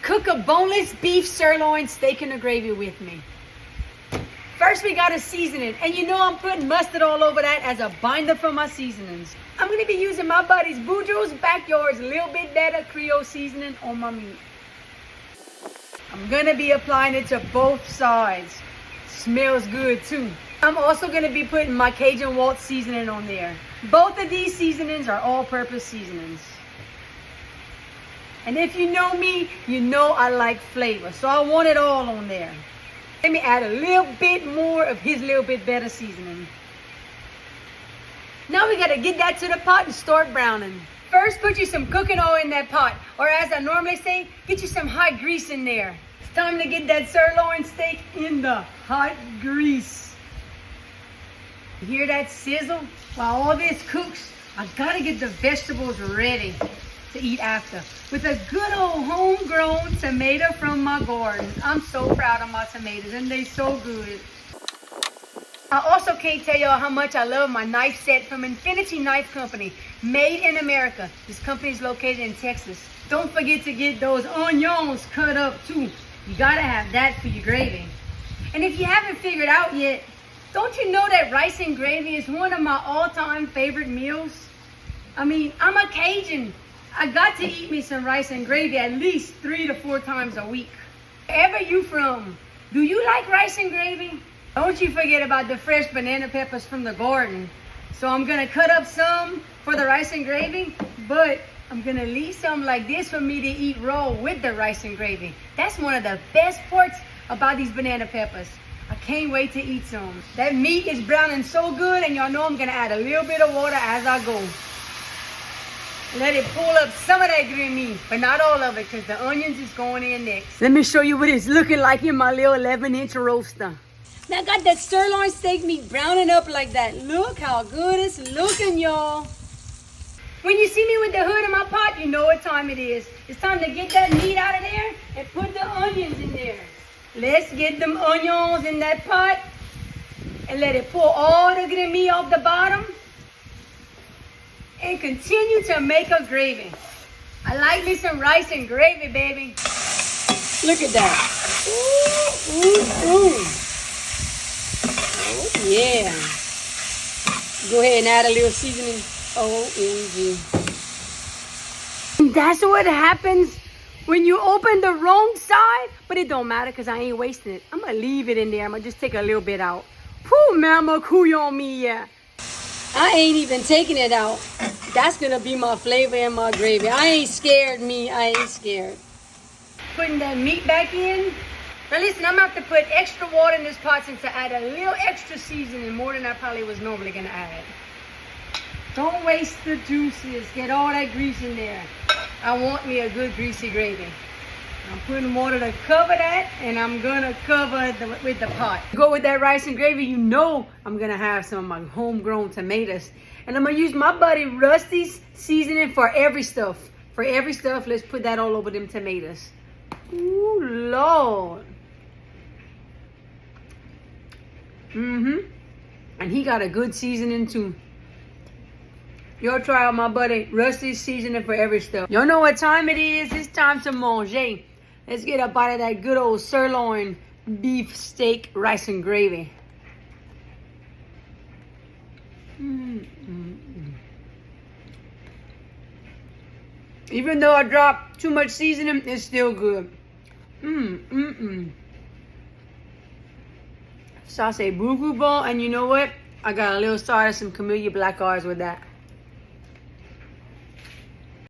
cook a boneless beef sirloin steak in the gravy with me. First, we gotta season it. And you know I'm putting mustard all over that as a binder for my seasonings. I'm gonna be using my buddy's Boudreaux's Backyard's Little Bit Better Creole seasoning on my meat. I'm gonna be applying it to both sides. Smells good too. I'm also gonna be putting my Cajun Waltz seasoning on there. Both of these seasonings are all-purpose seasonings. And if you know me, you know I like flavor, so I want it all on there. Let me add a little bit more of his Little Bit Better seasoning. Now we gotta get that to the pot and start browning. First, put you some cooking oil in that pot, or as I normally say, get you some hot grease in there. It's time to get that sirloin steak in the hot grease. You hear that sizzle? While all this cooks, I gotta get the vegetables ready to eat after with a good old homegrown tomato from my garden. I'm so proud of my tomatoes and they're so good. I also can't tell y'all how much I love my knife set from Infinity Knife Company, made in America. This company is located in Texas. Don't forget to get those onions cut up too. You gotta have that for your gravy. And if you haven't figured out yet, don't you know that rice and gravy is one of my all-time favorite meals? I mean, I'm a Cajun. I got to eat me some rice and gravy at least 3 to 4 times a week. Wherever you from, do you like rice and gravy? Don't you forget about the fresh banana peppers from the garden. So I'm gonna cut up some for the rice and gravy, but I'm gonna leave some like this for me to eat raw with the rice and gravy. That's one of the best parts about these banana peppers. I can't wait to eat some. That meat is browning so good, and y'all know I'm gonna add a little bit of water as I go. Let it pull up some of that green meat, but not all of it, because the onions is going in next. Let me show you what it's looking like in my little 11-inch roaster. Now I got that sirloin steak meat browning up like that. Look how good it's looking, y'all. When you see me with the hood in my pot, you know what time it is. It's time to get that meat out of there and put the onions in there. Let's get them onions in that pot and let it pull all the green meat off the bottom. And continue to make a gravy. I like me some rice and gravy, baby. Look at that. Ooh, ooh, ooh. Oh, yeah. Go ahead and add a little seasoning. OMG. And that's what happens when you open the wrong side. But it don't matter because I ain't wasting it. I'm going to leave it in there. I'm going to just take a little bit out. Pooh, mama, coo on me, yeah. I ain't even taking it out. That's gonna be my flavor in my gravy. I ain't scared, me. I ain't scared. Putting that meat back in. Now listen, I'm gonna have to put extra water in this pot since I add a little extra seasoning, more than I probably was normally gonna add. Don't waste the juices. Get all that grease in there. I want me a good greasy gravy. I'm putting water to cover that, and I'm gonna cover it with the pot. Go with that rice and gravy, you know I'm gonna have some of my homegrown tomatoes. And I'm gonna use my buddy Rusty's seasoning for every stuff. For every stuff, let's put that all over them tomatoes. Ooh, Lord. And he got a good seasoning too. Y'all try out my buddy Rusty's seasoning for every stuff. Y'all know what time it is? It's time to manger. Let's get a bite of that good old sirloin beef steak, rice and gravy. Even though I dropped too much seasoning, it's still good. Sauce beaucoup bon, and you know what? I got a little side of some Camellia Black Eyes with that.